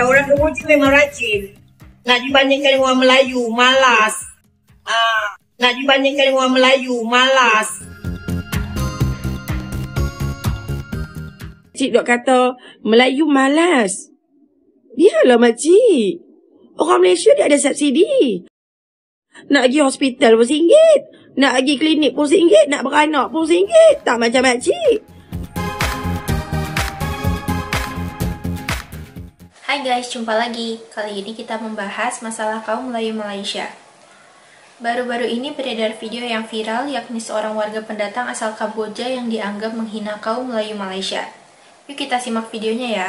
Orang Kemboja memang rajin. Nak dibandingkan dengan orang Melayu, malas. Nak dibandingkan dengan orang Melayu, malas. Cik dok kata Melayu malas. Biarlah makcik. Orang Malaysia dia ada subsidi. Nak pergi hospital pun RM1. Nak pergi klinik pun RM1. Nak beranak pun RM1. Tak macam makcik. Hai guys, jumpa lagi. Kali ini kita membahas masalah kaum Melayu Malaysia. Baru-baru ini beredar video yang viral, yakni seorang warga pendatang asal Kamboja yang dianggap menghina kaum Melayu Malaysia. Yuk kita simak videonya ya.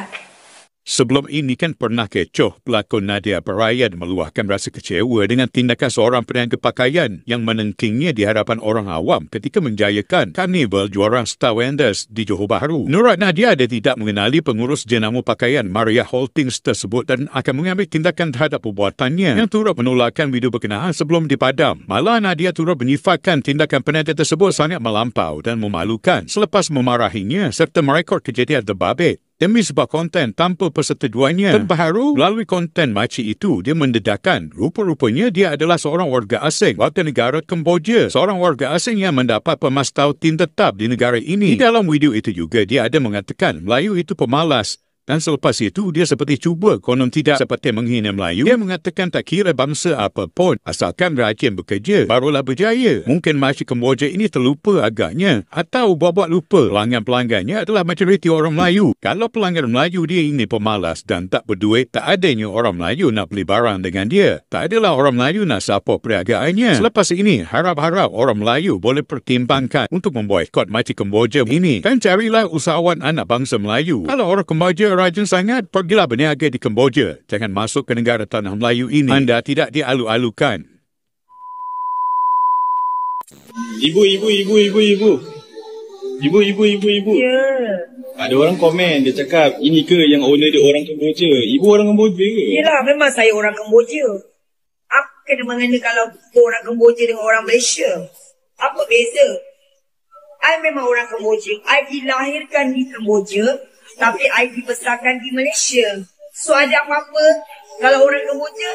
Sebelum ini kan pernah kecoh pelakon Nadia Berayan meluahkan rasa kecewa dengan tindakan seorang peniaga pakaian yang menengkingnya di hadapan orang awam ketika menjayakan karnival juara Star Wonders di Johor Bahru. Menurut Nadia, dia tidak mengenali pengurus jenama pakaian Maria Holtings tersebut dan akan mengambil tindakan terhadap perbuatannya yang turut menolakkan video berkenaan sebelum dipadam. Malah Nadia turut menyifatkan tindakan peniaga tersebut sangat melampau dan memalukan selepas memarahinya serta merekod kejadian terbabit. Demi sebuah konten tanpa persetujuannya. Terbaru, melalui konten makcik itu, dia mendedahkan rupa-rupanya dia adalah seorang warga asing warga negara Kemboja. Seorang warga asing yang mendapat pemastautin tetap di negara ini. Di dalam video itu juga, dia ada mengatakan Melayu itu pemalas. Dan selepas itu, dia seperti cuba konon tidak seperti menghina Melayu. Dia mengatakan tak kira bangsa apapun, asalkan rajin bekerja, barulah berjaya. Mungkin makcik Kemboja ini terlupa agaknya. Atau buat-buat lupa pelanggan-pelanggannya adalah majoriti orang Melayu. Kalau pelanggan Melayu dia ini pemalas dan tak berduit, tak adanya orang Melayu nak beli barang dengan dia. Tak adalah orang Melayu nak support perniagaannya. Selepas ini, harap-harap orang Melayu boleh pertimbangkan untuk memboikot makcik Kemboja ini. Dan carilah usahawan anak bangsa Melayu. Kalau orang Kemboja rajin sangat, pergilah berniaga di Kemboja. Jangan masuk ke negara tanah Melayu ini. Anda tidak dialu-alukan. Ibu. Ya. Ada orang komen, dia cakap, ini ke yang owner dia orang Kemboja? Ibu orang Kemboja ke? Yelah, memang saya orang Kemboja. Apa kena mengena kalau orang Kemboja dengan orang Malaysia? Apa beza? I memang orang Kemboja. I dilahirkan di Kemboja. Tapi I dibesarkan di Malaysia. So ada apa-apa, kalau orang Kemboja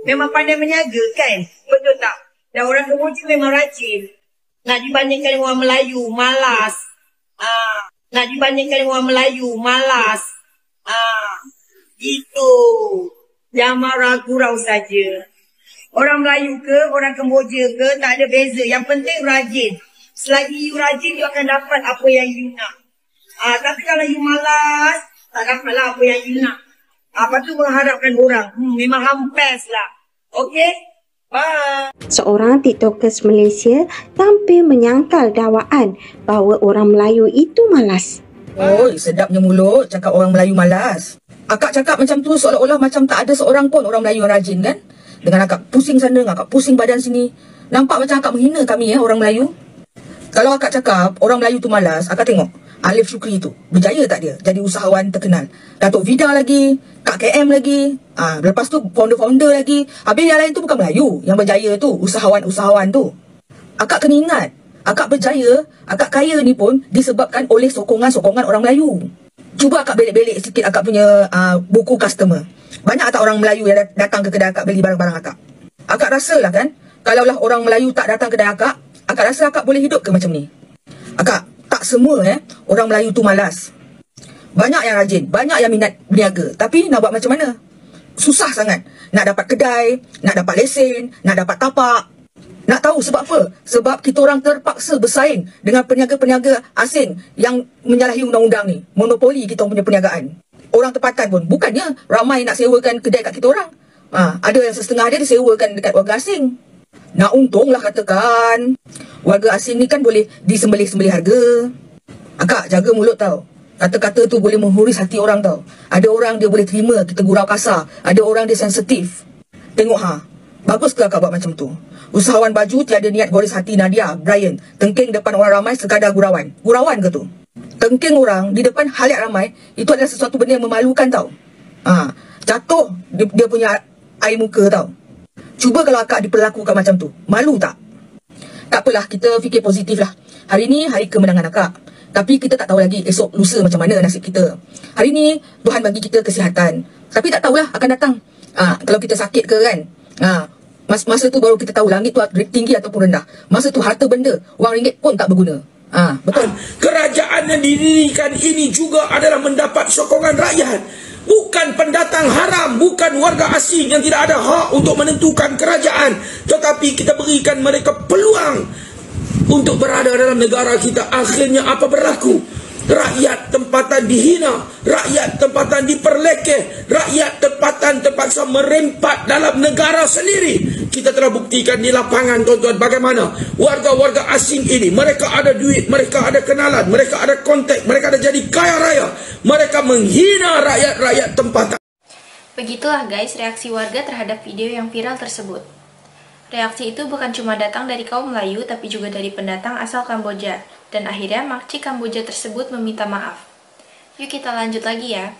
memang pandai menyaga kan? Betul tak? Dan orang Kemboja memang rajin. Nak dibandingkan dengan orang Melayu, malas. Nak dibandingkan dengan orang Melayu, malas. Itu. Jangan marah, gurau saja. Orang Melayu ke, orang Kemboja ke, tak ada beza. Yang penting rajin. Selagi you rajin, you akan dapat apa yang you nak. Tapi kalau you malas, tak dapatlah apa yang you nak. Apa tu mengharapkan orang? Memang hampes lah. Okay? Bye. Seorang TikTokers Malaysia tampil menyangkal dakwaan bahawa orang Melayu itu malas. Oh, sedapnya mulut cakap orang Melayu malas. Akak cakap macam tu seolah-olah macam tak ada seorang pun orang Melayu yang rajin kan? Dengan akak pusing sana, akak pusing badan sini. Nampak macam akak menghina kami orang Melayu. Kalau akak cakap orang Melayu tu malas, akak tengok Alif Shukri tu, berjaya tak dia jadi usahawan terkenal? Datuk Vida lagi, Kak KM lagi, lepas tu founder-founder lagi. Habis yang lain tu bukan Melayu yang berjaya tu, usahawan-usahawan tu. Akak kena ingat, akak berjaya, akak kaya ni pun disebabkan oleh sokongan-sokongan orang Melayu. Cuba akak belik-belik sikit akak punya buku customer. Banyak tak orang Melayu yang datang ke kedai akak beli barang-barang akak? Akak rasalah kan, kalaulah orang Melayu tak datang ke kedai akak rasa akak boleh hidup ke macam ni? Akak, tak semua orang Melayu tu malas. Banyak yang rajin, banyak yang minat berniaga. Tapi nak buat macam mana? Susah sangat. Nak dapat kedai, nak dapat lesen, nak dapat tapak. Nak tahu sebab apa? Sebab kita orang terpaksa bersaing dengan peniaga-peniaga asing yang menyalahi undang-undang ni. Monopoli kita punya perniagaan. Orang tempatan pun. Bukannya ramai nak sewakan kedai kat kita orang. Ada yang setengah dia disewakan dekat warga asing. Nak untunglah katakan. Warga asing ni kan boleh disembelih-sembelih harga. Akak jaga mulut tau. Kata-kata tu boleh menghuris hati orang tau. Ada orang dia boleh terima kita gurau kasar. Ada orang dia sensitif. Tengok bagus ke akak buat macam tu? Usahawan baju tiada niat goris hati Nadia Berayan. Tengking depan orang ramai sekadar gurauan. Gurauan ke tu? Tengking orang di depan halayak ramai, itu adalah sesuatu benda yang memalukan tau. Jatuh dia punya air muka tau. Cuba kalau akak diperlakukan macam tu, malu tak? Tak apalah, kita fikir positif lah. Hari ni hari kemenangan akak. Tapi kita tak tahu lagi esok lusa macam mana nasib kita. Hari ni Tuhan bagi kita kesihatan, tapi tak tahulah akan datang. Kalau kita sakit ke kan, masa tu baru kita tahu langit tu tinggi ataupun rendah. Masa tu harta benda, wang ringgit pun tak berguna. Betul. Kerajaan yang didirikan ini juga adalah mendapat sokongan rakyat. Bukan pendatang haram, bukan warga asing yang tidak ada hak untuk menentukan kerajaan. Tetapi kita berikan mereka peluang untuk berada dalam negara kita. Akhirnya apa berlaku? Rakyat tempatan dihina, rakyat tempatan diperlekeh, rakyat tempatan terpaksa merempat dalam negara sendiri. Kita telah buktikan di lapangan, tuan-tuan, bagaimana warga-warga asing ini, mereka ada duit, mereka ada kenalan, mereka ada kontak, mereka ada jadi kaya raya. Mereka menghina rakyat-rakyat tempatan. Begitulah guys reaksi warga terhadap video yang viral tersebut. Reaksi itu bukan cuma datang dari kaum Melayu, tapi juga dari pendatang asal Kamboja. Dan akhirnya makcik Kamboja tersebut meminta maaf. Yuk kita lanjut lagi ya.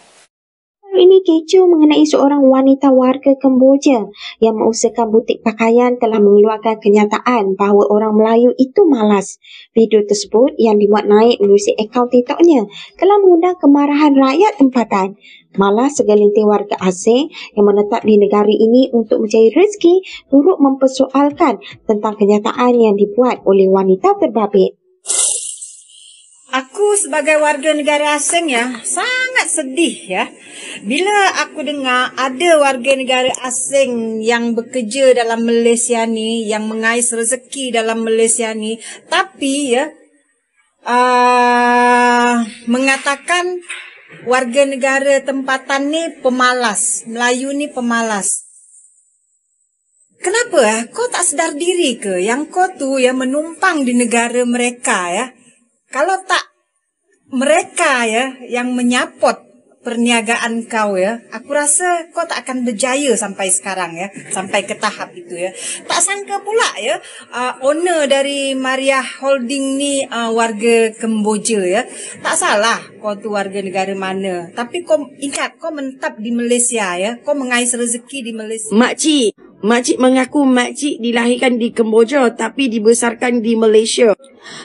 Ini kecoh mengenai seorang wanita warga Kamboja yang mengusahakan butik pakaian telah mengeluarkan kenyataan bahawa orang Melayu itu malas. Video tersebut yang dimuat naik melalui akaun TikToknya telah mengundang kemarahan rakyat tempatan. Malah segelintir warga asing yang menetap di negara ini untuk mencari rezeki turut mempersoalkan tentang kenyataan yang dibuat oleh wanita terbabit. Aku sebagai warga negara asing ya, sangat sedih ya. Bila aku dengar ada warga negara asing yang bekerja dalam Malaysia ni, yang mengais rezeki dalam Malaysia ni, tapi ya, mengatakan warga negara tempatan ni pemalas, Melayu ni pemalas. Kenapa kau tak sedar diri ke yang kau tu ya menumpang di negara mereka ya? Kalau tak mereka ya yang menyapot perniagaan kau ya, aku rasa kau tak akan berjaya sampai sekarang ya, sampai ke tahap itu ya. Tak sangka pula ya, owner dari Maria Holding ni warga Kamboja ya. Tak salah kau tu warga negara mana, tapi kau ingat kau menetap di Malaysia ya, kau mengais rezeki di Malaysia. Makcik mengaku makcik dilahirkan di Kamboja tapi dibesarkan di Malaysia.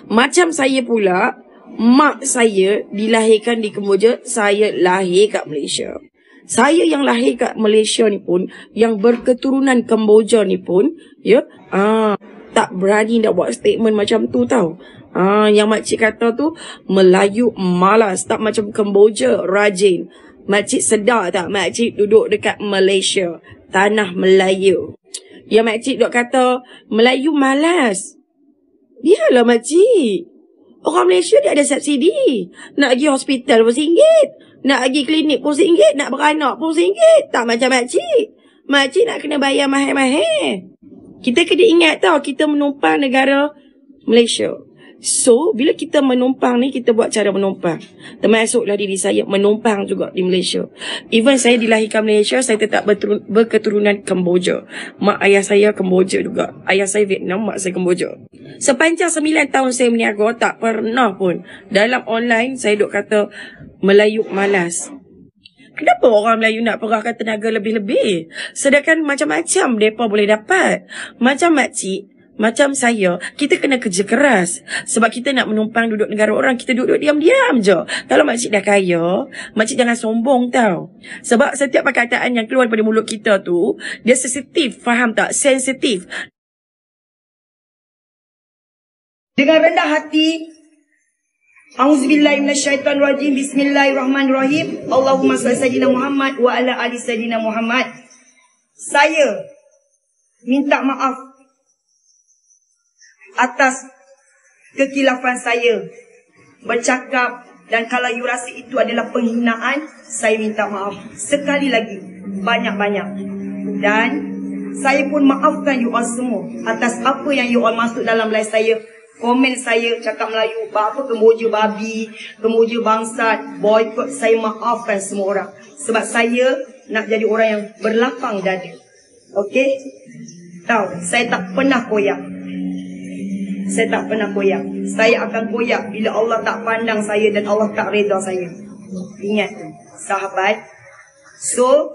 Macam saya pula, mak saya dilahirkan di Kamboja, saya lahir kat Malaysia. Saya yang lahir kat Malaysia ni pun, yang berketurunan Kamboja ni pun, ya, tak berani nak buat statement macam tu tau. Yang makcik kata tu, Melayu malas, tak macam Kamboja rajin. Makcik sedar tak makcik duduk dekat Malaysia, tanah Melayu. Yang makcik duk kata Melayu malas. Biarlah makcik. Orang Malaysia dia ada subsidi. Nak pergi hospital pun RM1. Nak pergi klinik pun RM1. Nak beranak pun RM1. Tak macam makcik. Makcik nak kena bayar mahal-mahal. Kita kena ingat tau, kita menumpang negara Malaysia. So, bila kita menumpang ni, kita buat cara menumpang. Termasuklah diri saya menumpang juga di Malaysia. Even saya dilahirkan Malaysia, saya tetap berketurunan Kamboja. Mak ayah saya Kamboja juga. Ayah saya Vietnam, mak saya Kamboja. Sepanjang 9 tahun saya berniaga, tak pernah pun dalam online saya duk kata Melayu malas. Kenapa orang Melayu nak perahkan tenaga lebih-lebih? Sedangkan macam-macam mereka boleh dapat. Macam makcik, macam saya, kita kena kerja keras. Sebab kita nak menumpang duduk negara orang, kita duduk diam-diam je. Kalau makcik dah kaya, makcik jangan sombong tau. Sebab setiap perkataan yang keluar daripada mulut kita tu, dia sensitif, faham tak? Sensitif. Dengan rendah hati, Auzubillahi minasyaitonirrajim. Bismillahirrahmanirrahim. Allahumma shalli sayyidina Muhammad wa ala ali sayyidina Muhammad. Saya minta maaf atas kekilafan saya bercakap, dan kalau you rasa itu adalah penghinaan, saya minta maaf sekali lagi, banyak-banyak. Dan saya pun maafkan you all semua atas apa yang you all masuk dalam live saya. Komen saya cakap Melayu, apa Kamboja babi, Kamboja bangsat, boykot. Saya maafkan semua orang. Sebab saya nak jadi orang yang berlapang dada. Okey? Tahu, saya tak pernah koyak. Saya tak pernah koyak. Saya akan koyak bila Allah tak pandang saya dan Allah tak reda saya. Ingat tu, sahabat. So,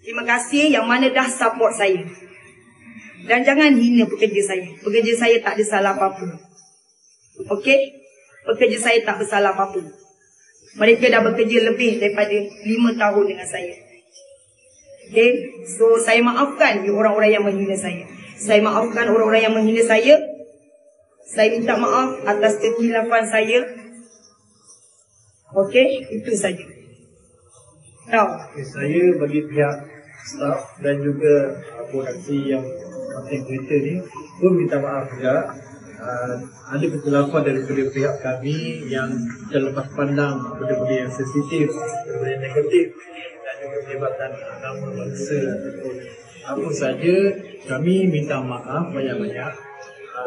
terima kasih yang mana dah support saya. Dan jangan hina pekerja saya. Pekerja saya tak ada salah apa-apa. Okey? Pekerja saya tak bersalah apa-apa. Mereka dah bekerja lebih daripada 5 tahun dengan saya. Okay, so saya maafkan orang-orang yang menghina saya. Saya maafkan orang-orang yang menghina saya. Saya minta maaf atas kekhilapan saya. Okey, itu saja. Saya bagi pihak staf dan juga produksi yang konten kereta ni pun minta maaf juga. Ada kesilapan daripada pihak kami yang terlepas pandang benda-benda yang sensitif, benda yang negatif dan juga pelibatan agama bangsa ataupun apa saja. Kami minta maaf banyak-banyak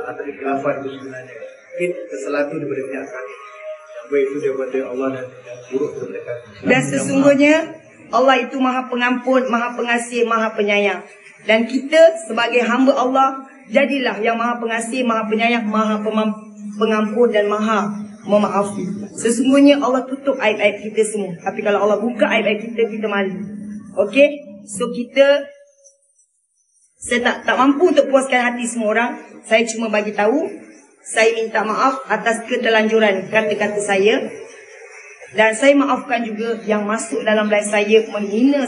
atas kesilapan itu sebenarnya. Mungkin kesalahan itu daripada pihak kami. Baik itu daripada Allah dan buruk daripada kami. Dan sesungguhnya Allah itu Maha Pengampun, Maha Pengasih, Maha Penyayang. Dan kita sebagai hamba Allah, jadilah yang Maha Pengasih, Maha Penyayang, Maha Pengampun dan Maha Memaafi. Sesungguhnya Allah tutup aib-aib kita semua. Tapi kalau Allah buka aib-aib kita, kita malu. Okey? So saya tak mampu untuk puaskan hati semua orang. Saya cuma bagi tahu, saya minta maaf atas ketelanjuran kata-kata saya. Dan saya maafkan juga yang masuk dalam live saya, menghina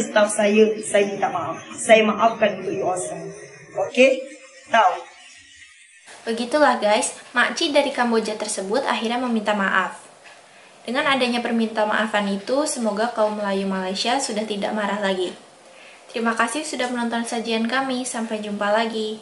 staf saya minta maaf. Saya maafkan untuk you all semua. Okey? Tahu. Begitulah guys, makcik dari Kamboja tersebut akhirnya meminta maaf. Dengan adanya perminta maafan itu, semoga kaum Melayu Malaysia sudah tidak marah lagi. Terima kasih sudah menonton sajian kami, sampai jumpa lagi.